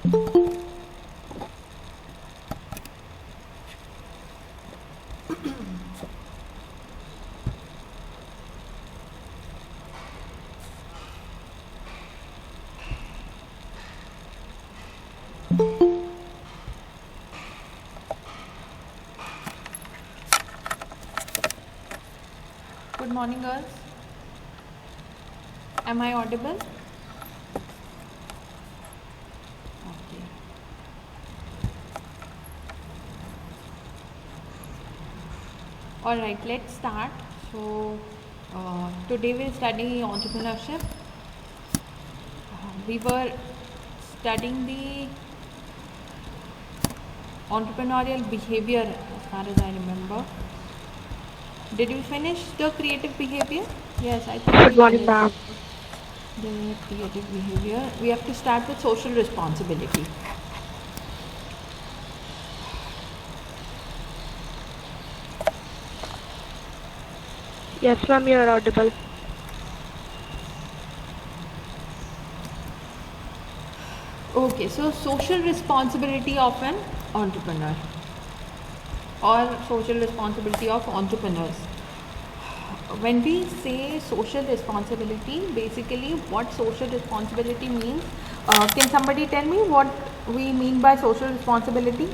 Good morning, girls. Am I audible? Okay. All right, let's start. So, today we're studying entrepreneurship. We were studying the entrepreneurial behavior as far as I remember. Did we finish the creative behavior? Yes, I think Good we morning, finished ma'am. the creative behavior. We have to start with social responsibility. Yes, ma'am, you are audible. Okay, so social responsibility of an entrepreneur or social responsibility of entrepreneurs. When we say social responsibility, basically what social responsibility means, can somebody tell me what we mean by social responsibility?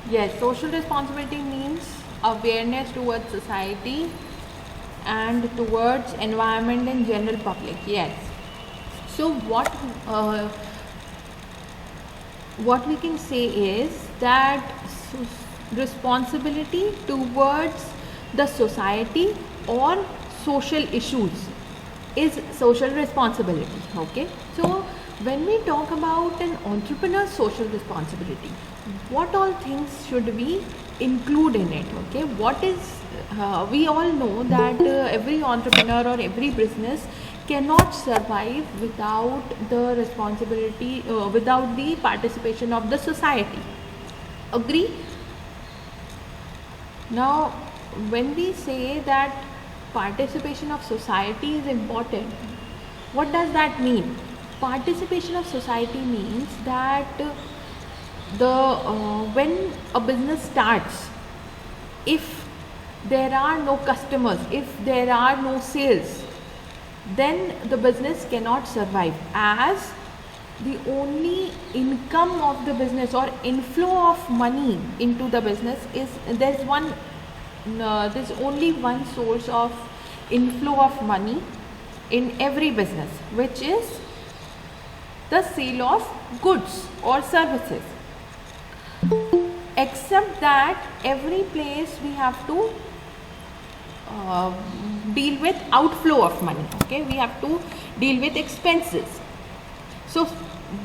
Yes, social responsibility means awareness towards society and towards environment and general public. Yes. So what we can say is that responsibility towards the society or social issues is social responsibility. Okay, so when we talk about an entrepreneur's social responsibility, what all things should we include in it? Okay, what is we all know that every entrepreneur or every business cannot survive without the responsibility, without the participation of the society. Agree? Now, when we say that participation of society is important, what does that mean? Participation of society means that when a business starts, if there are no customers, if there are no sales, then the business cannot survive, as the only income of the business or inflow of money into the business is there's only one source of inflow of money in every business, which is the sale of goods or services. Except that every place we have to deal with outflow of money. Okay, we have to deal with expenses. So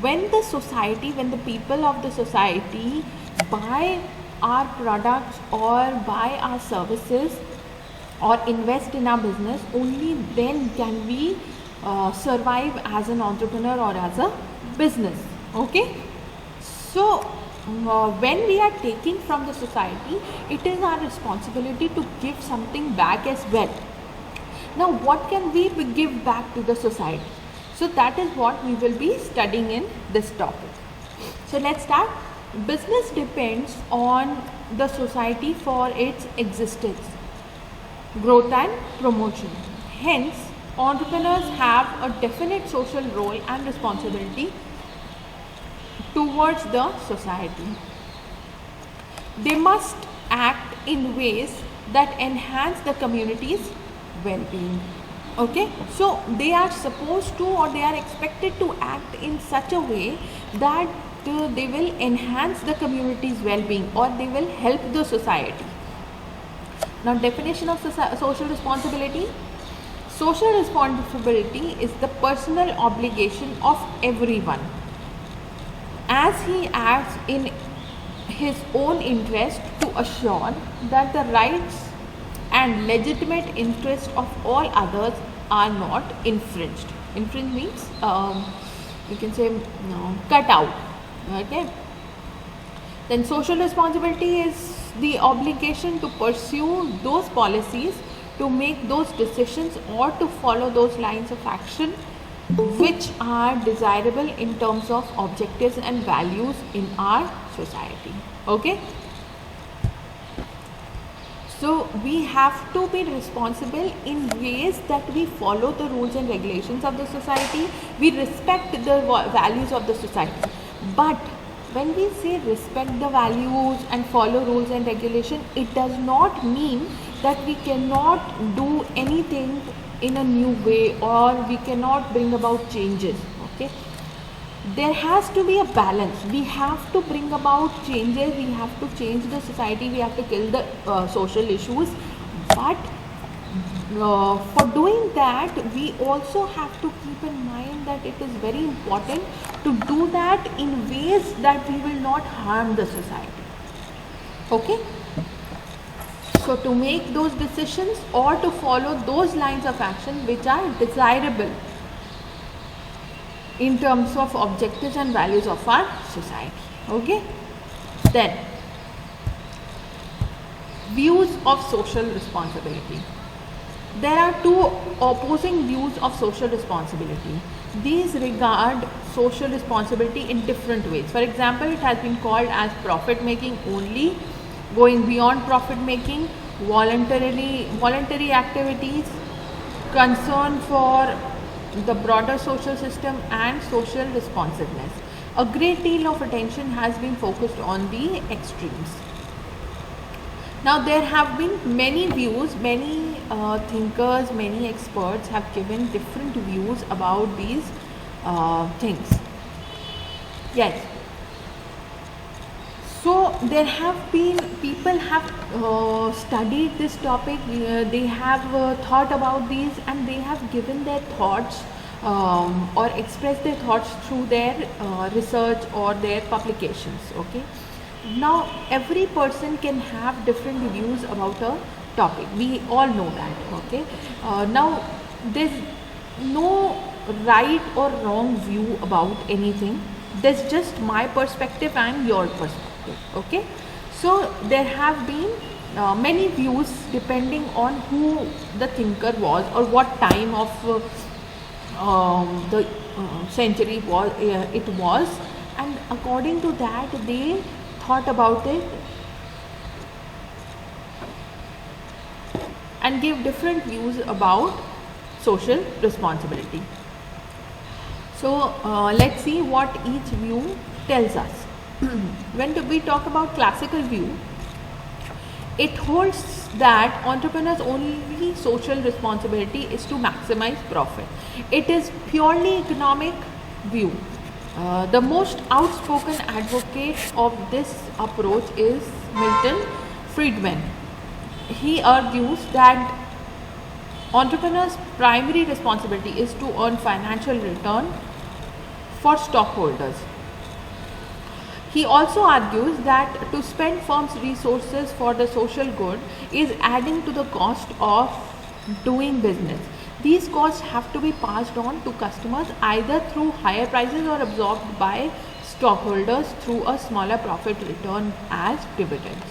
when the people of the society buy our products or buy our services or invest in our business, only then can we survive as an entrepreneur or as a business. Okay, so when we are taking from the society, it is our responsibility to give something back as well. Now, what can we give back to the society? So that is what we will be studying in this topic. So let's start. Business depends on the society for its existence, growth and promotion. Hence, entrepreneurs have a definite social role and responsibility towards the society. They must act in ways that enhance the community's well-being. Okay, so they are supposed to, or they are expected to act in such a way that they will enhance the community's well-being, or they will help the society. Now, definition of social responsibility. Social responsibility is the personal obligation of everyone as he acts in his own interest to assure that the rights and legitimate interests of all others are not infringed. Infringe means you can say cut out. Okay. Then social responsibility is the obligation to pursue those policies, to make those decisions, or to follow those lines of action which are desirable in terms of objectives and values in our society. Okay. So we have to be responsible in ways that we follow the rules and regulations of the society, we respect the values of the society. But when we say respect the values and follow rules and regulation, it does not mean that we cannot do anything in a new way, or we cannot bring about changes. Okay, there has to be a balance. We have to bring about changes, we have to change the society, we have to kill the social issues, but for doing that we also have to keep in mind that it is very important to do that in ways that we will not harm the society. Okay, so to make those decisions or to follow those lines of action which are desirable in terms of objectives and values of our society. Okay, then views of social responsibility. There are two opposing views of social responsibility. These regard social responsibility in different ways. For example, it has been called as profit making only, going beyond profit making, voluntary activities, concern for the broader social system, and social responsiveness. A great deal of attention has been focused on the extremes. Now, there have been many views, many thinkers, many experts have given different views about these things. Yes. So there have been, people have studied this topic, they have thought about these, and they have given their thoughts or expressed their thoughts through their research or their publications. Okay. Now every person can have different views about a topic, we all know that. Okay. Now there's no right or wrong view about anything, there's just my perspective and your perspective. Okay, so there have been many views depending on who the thinker was or what time of the century it was, and according to that they thought about it and gave different views about social responsibility. So let's see what each view tells us. When we talk about classical view, it holds that entrepreneurs' only social responsibility is to maximize profit. It is purely economic view. The most outspoken advocate of this approach is Milton Friedman. He argues that entrepreneurs' primary responsibility is to earn financial return for stockholders. He also argues that to spend firms' resources for the social good is adding to the cost of doing business. These costs have to be passed on to customers either through higher prices or absorbed by stockholders through a smaller profit return as dividends.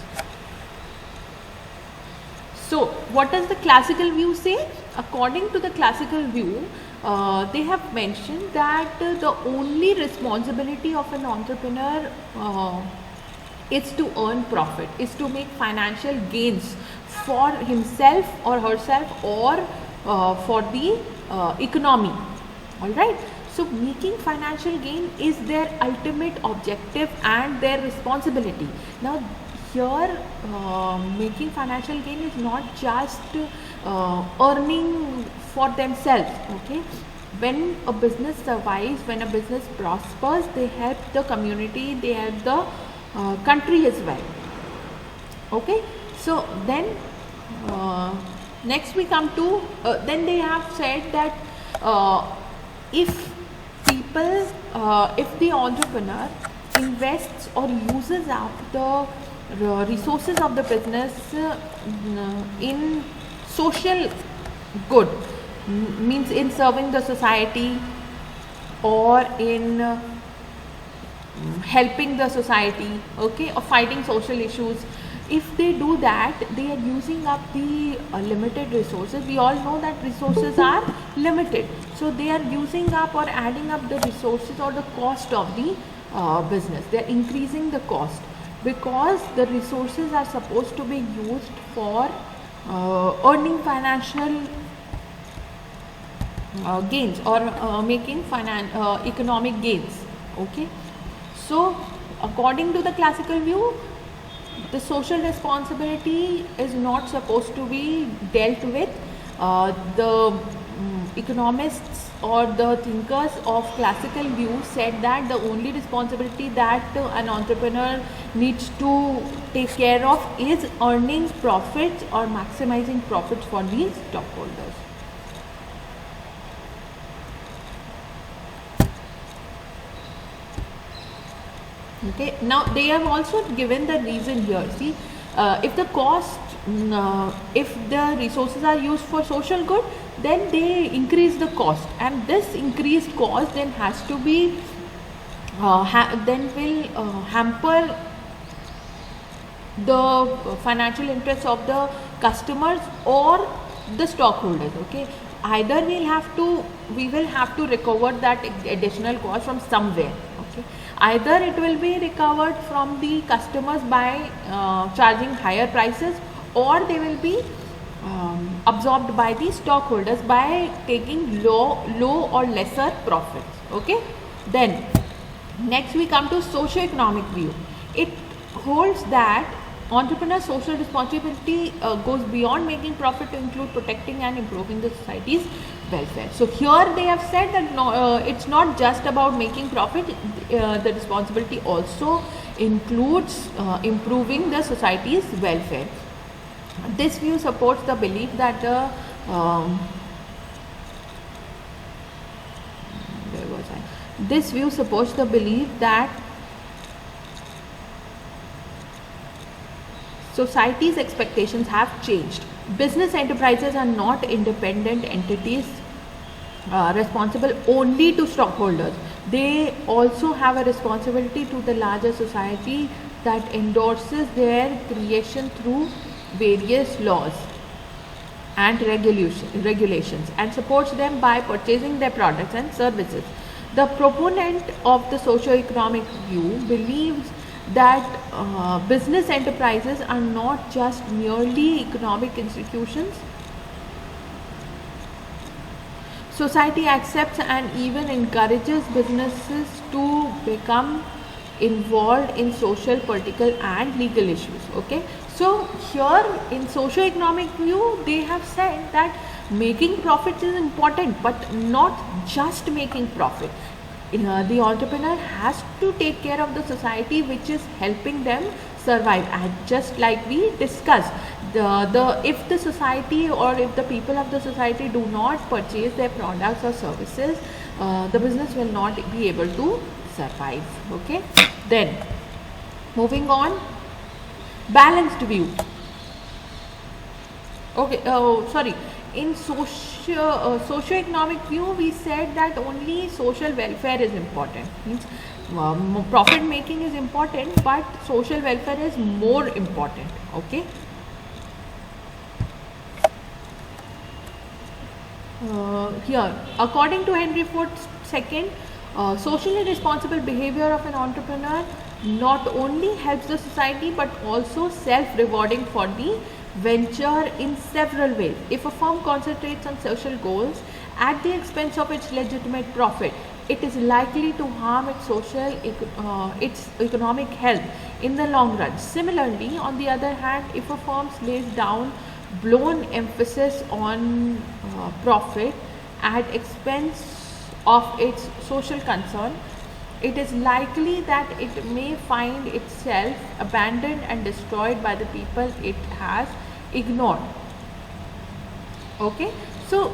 So, what does the classical view say? According to the classical view, they have mentioned that the only responsibility of an entrepreneur is to earn profit, is to make financial gains for himself or herself, or for the economy. Alright, so making financial gain is their ultimate objective and their responsibility. Now here making financial gain is not just earning for themselves. Okay, when a business survives, when a business prospers, they help the community, they help the country as well. Okay, so then next we come to then they have said that if people if the entrepreneur invests or uses up the resources of the business in social good, means in serving the society or in helping the society, okay, or fighting social issues. If they do that, they are using up the limited resources. We all know that resources are limited, so they are using up or adding up the resources or the cost of the business. They are increasing the cost because the resources are supposed to be used for earning financial gains or making economic gains. Okay, so according to the classical view, the social responsibility is not supposed to be dealt with. The economists or the thinkers of classical view said that the only responsibility that an entrepreneur needs to take care of is earning profits or maximizing profits for the stockholders. Okay, now they have also given the reason here. See, if the cost, if the resources are used for social good, then they increase the cost, and this increased cost then has to be then will hamper the financial interests of the customers or the stockholders. Okay, either we will have to recover that additional cost from somewhere. Okay, either it will be recovered from the customers by charging higher prices, or they will be absorbed by the stockholders by taking low or lesser profits. Okay, then next we come to socio-economic view. It holds that entrepreneur social responsibility goes beyond making profit to include protecting and improving the society's welfare. So here they have said that no, it's not just about making profit. The responsibility also includes improving the society's welfare. This view supports the belief that This view supports the belief that society's expectations have changed. Business enterprises are not independent entities responsible only to stockholders. They also have a responsibility to the larger society that endorses their creation through various laws and regulations and supports them by purchasing their products and services. The proponent of the socio-economic view believes that business enterprises are not just merely economic institutions. Society accepts and even encourages businesses to become involved in social, political and legal issues. Okay, so here in socio-economic view they have said that making profits is important, but not just making profit. The entrepreneur has to take care of the society which is helping them survive, and just like we discussed, if the society or if the people of the society do not purchase their products or services, the business will not be able to survive. Okay, then moving on, balanced view. Okay, sorry, in socio-economic view we said that only social welfare is important, means profit making is important, but social welfare is more important. Okay, here according to Henry Ford II, socially responsible behavior of an entrepreneur not only helps the society but also self-rewarding for the venture in several ways. If a firm concentrates on social goals at the expense of its legitimate profit, it is likely to harm its economic health in the long run. Similarly, on the other hand, if a firm lays down blown emphasis on profit at expense of its social concern, it is likely that it may find itself abandoned and destroyed by the people it has ignored. Okay, so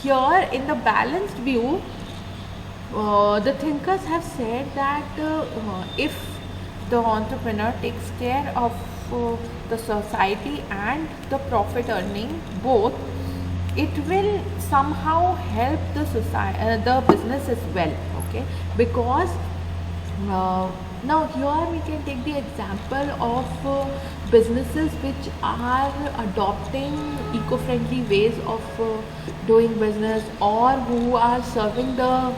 here in the balanced view, the thinkers have said that if the entrepreneur takes care of the society and the profit earning both, it will somehow help the society, the business as well. Okay, because now here we can take the example of businesses which are adopting eco-friendly ways of doing business, or who are serving the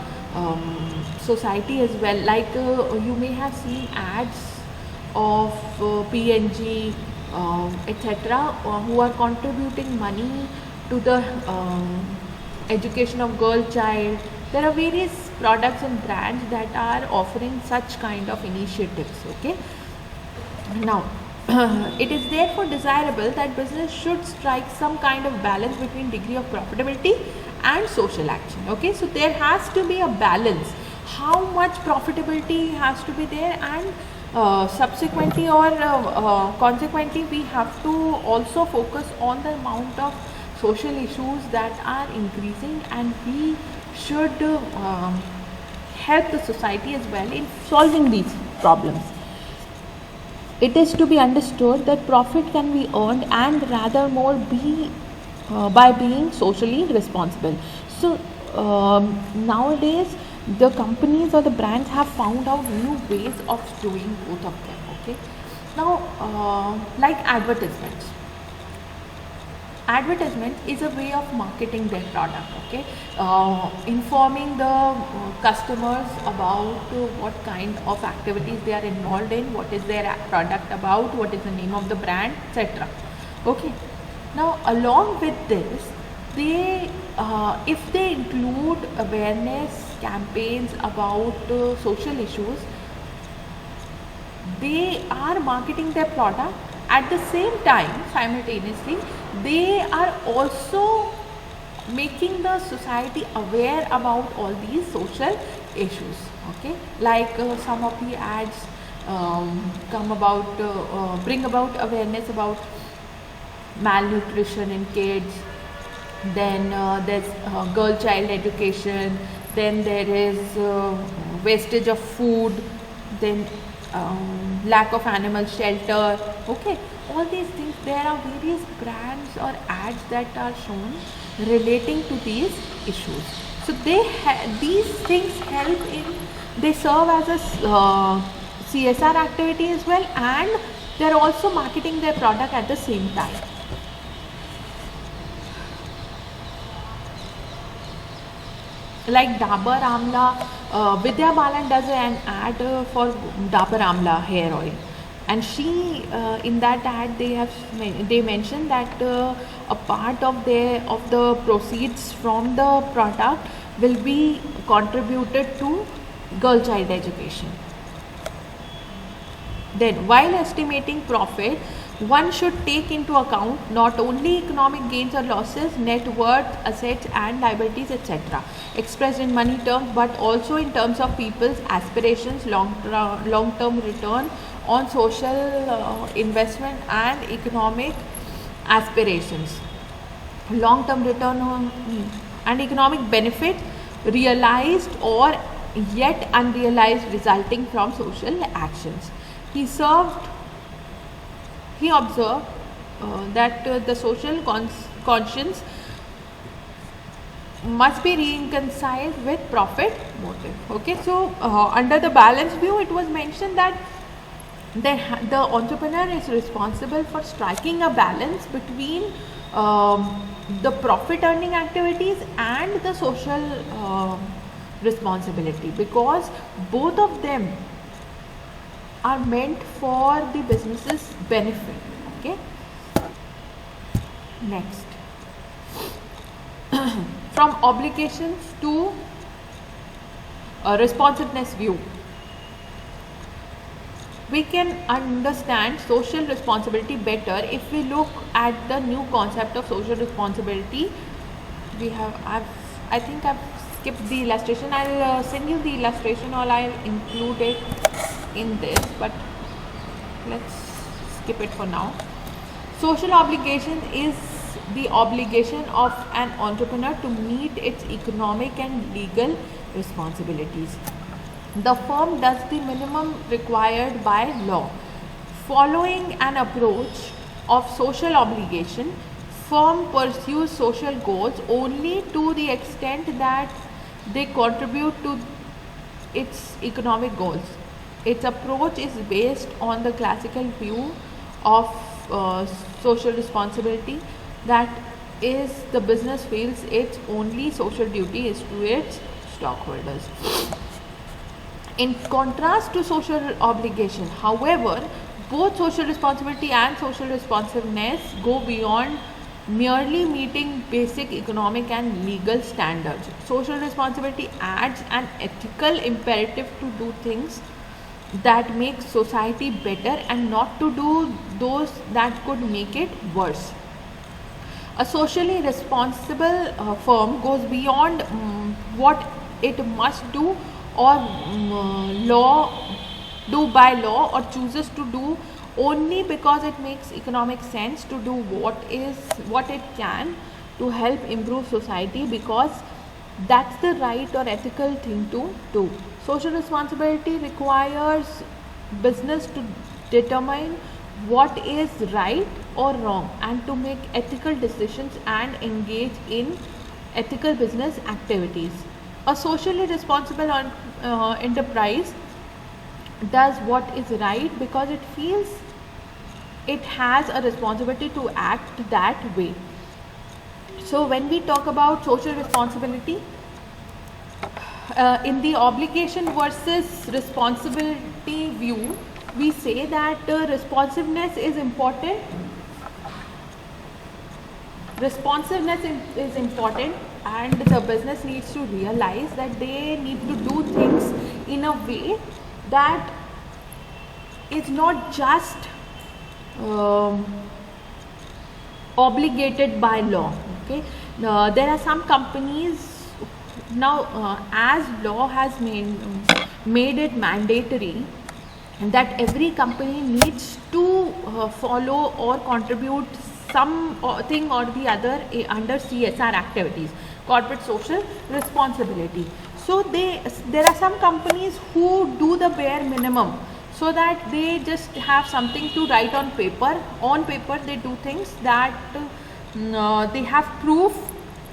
society as well. Like you may have seen ads of PNG, etc., who are contributing money to the education of girl child. There are various products and brands that are offering such kind of initiatives. Okay, now it is therefore desirable that business should strike some kind of balance between degree of profitability and social action. Okay, so there has to be a balance, how much profitability has to be there, and subsequently or consequently we have to also focus on the amount of social issues that are increasing, and we should help the society as well in solving these problems. It is to be understood that profit can be earned and rather more be by being socially responsible. So nowadays the companies or the brands have found out new ways of doing both of them. Okay, now like advertisements. Advertisement is a way of marketing their product. Okay, informing the customers about what kind of activities they are involved in, what is their product about, what is the name of the brand, etc. Okay, now along with this, they if they include awareness campaigns about social issues, they are marketing their product. At the same time, simultaneously, they are also making the society aware about all these social issues. Okay, like some of the ads come about bring about awareness about malnutrition in kids, then there's girl child education, then there is wastage of food, then lack of animal shelter. Okay, all these things, there are various brands or ads that are shown relating to these issues. So these things help in, they serve as a CSR activity as well, and they're also marketing their product at the same time. Like Dabur Amla, Vidya Balan does an ad for Dabur Amla hair oil, and she in that ad they mentioned that a part of the proceeds from the product will be contributed to girl child education. Then, while estimating profit, one should take into account not only economic gains or losses, net worth, assets and liabilities, etc., expressed in money terms, but also in terms of people's aspirations, long-term return on social investment and economic aspirations, long-term return on and economic benefit realized or yet unrealized resulting from social actions. He observed that the social conscience must be reconciled with profit motive. Okay, so under the balanced view, it was mentioned that the entrepreneur is responsible for striking a balance between the profit earning activities and the social responsibility, because both of them are meant for the business's benefit. Okay, next, from obligations to responsiveness view. we can understand social responsibility better if we look at the new concept of social responsibility. I think I've skipped the illustration. I'll send you the illustration, or I'll include it in this, but let's skip it for now. Social obligation is the obligation of an entrepreneur to meet its economic and legal responsibilities. The firm does the minimum required by law. Following an approach of social obligation, firm pursues social goals only to the extent that they contribute to its economic goals. Its approach is based on the classical view of social responsibility, that is, the business feels its only social duty is to its stockholders. In contrast to social obligation, however, both social responsibility and social responsiveness go beyond merely meeting basic economic and legal standards. Social responsibility adds an ethical imperative to do things that make society better and not to do those that could make it worse. A socially responsible firm goes beyond what it must do or do by law, or chooses to do only because it makes economic sense to do what it can to help improve society, because that's the right or ethical thing to do. Social responsibility requires business to determine what is right or wrong and to make ethical decisions and engage in ethical business activities. A socially responsible enterprise does what is right because it feels it has a responsibility to act that way. So when we talk about social responsibility, in the obligation versus responsibility view, we say that responsiveness is important. Responsiveness is important, and the business needs to realize that they need to do things in a way that is not just obligated by law. Okay, there are some companies now, as law has made it mandatory that every company needs to follow or contribute something or the other under CSR activities, corporate social responsibility. So there are some companies who do the bare minimum, so that they just have something to write on paper. On paper they do things that they have proof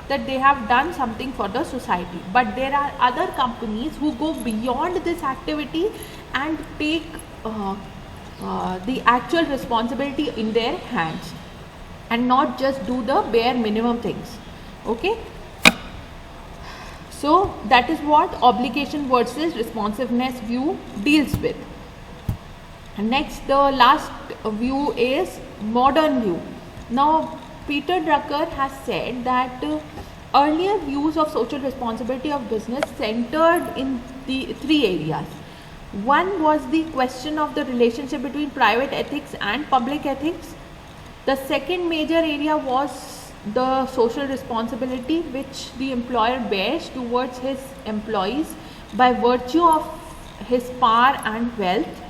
that they have done something for the society. But there are other companies who go beyond this activity and take the actual responsibility in their hands and not just do the bare minimum things. Okay, so that is what obligation versus responsiveness view deals with. Next, the last view is modern view. Now, Peter Drucker has said that earlier views of social responsibility of business centered in the three areas. One was the question of the relationship between private ethics and public ethics. The second major area was the social responsibility which the employer bears towards his employees by virtue of his power and wealth.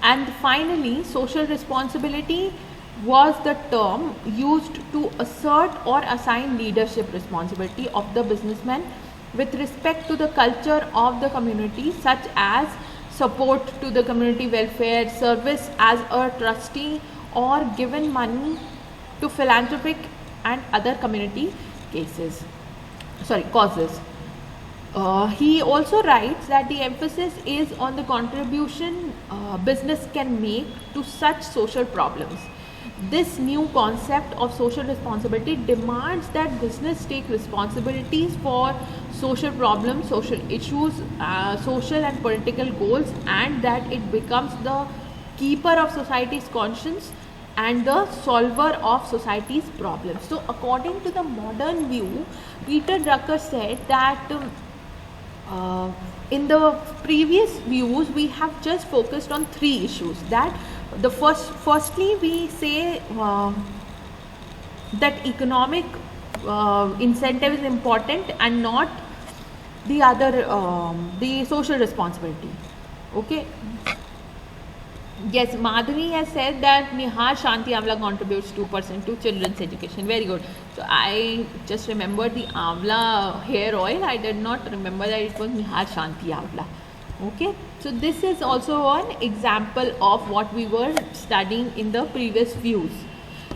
And finally, social responsibility was the term used to assert or assign leadership responsibility of the businessman with respect to the culture of the community, such as support to the community welfare, service as a trustee, or given money to philanthropic and other community causes. He also writes that the emphasis is on the contribution business can make to such social problems. This new concept of social responsibility demands that business take responsibilities for social problems, social issues, social and political goals, and that it becomes the keeper of society's conscience and the solver of society's problems. So according to the modern view, Peter Drucker said that in the previous views we have just focused on three issues. That the firstly we say that economic incentive is important and not the other the social responsibility. Okay. Yes, Madhavi has said that Nihar Shanti Amla contributes 2% to children's education. Very good. So I just remembered the Amla hair oil. I did not remember that it was Nihar Shanti Amla. Okay. So this is also an example of what we were studying in the previous views.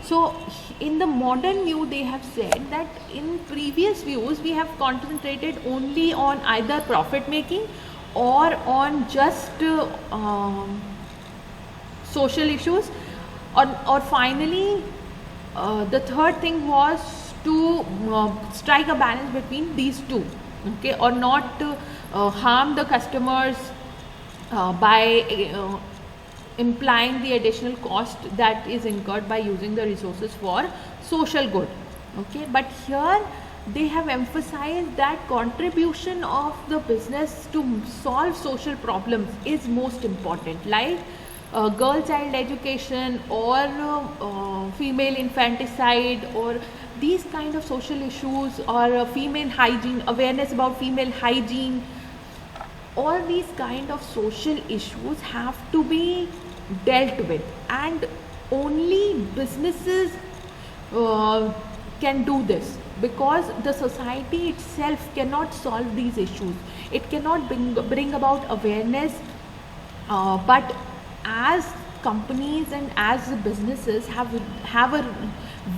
So in the modern view, they have said that in previous views we have concentrated only on either profit making or on just social issues, or finally the third thing was to strike a balance between these two, okay, or not to harm the customers by implying the additional cost that is incurred by using the resources for social good. Okay, but here they have emphasized that contribution of the business to solve social problems is most important, like girl child education or female infanticide or these kind of social issues, or female hygiene, awareness about female hygiene. All these kind of social issues have to be dealt with, and only businesses can do this, because the society itself cannot solve these issues. It cannot bring about awareness, but as companies and as businesses have a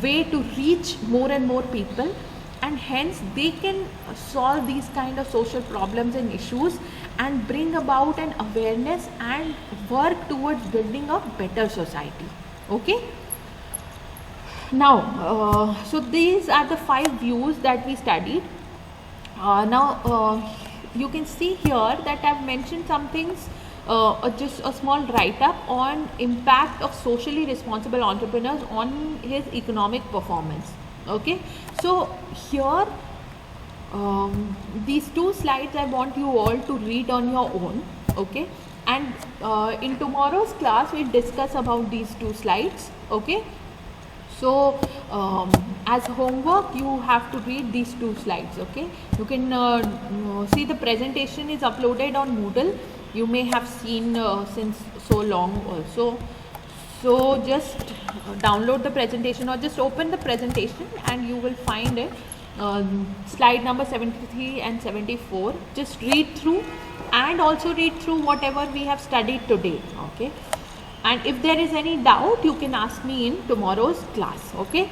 way to reach more and more people, and hence they can solve these kind of social problems and issues and bring about an awareness and work towards building a better society. Okay. Now so these are the 5 views that we studied. Now you can see here that I've mentioned some things, just a small write-up on impact of socially responsible entrepreneurs on his economic performance. Okay, so here these 2 slides I want you all to read on your own. Okay, and in tomorrow's class we'll discuss about these 2 slides. Okay, so as homework you have to read these 2 slides. Okay, you can see the presentation is uploaded on Moodle. You may have seen since so long also. So just download the presentation or just open the presentation and you will find it, slide number 73 and 74. Just read through and also read through whatever we have studied today. Okay, and if there is any doubt you can ask me in tomorrow's class. Okay,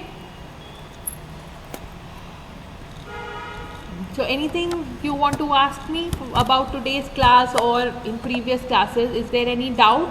so anything you want to ask me about today's class or in previous classes? Is there any doubt?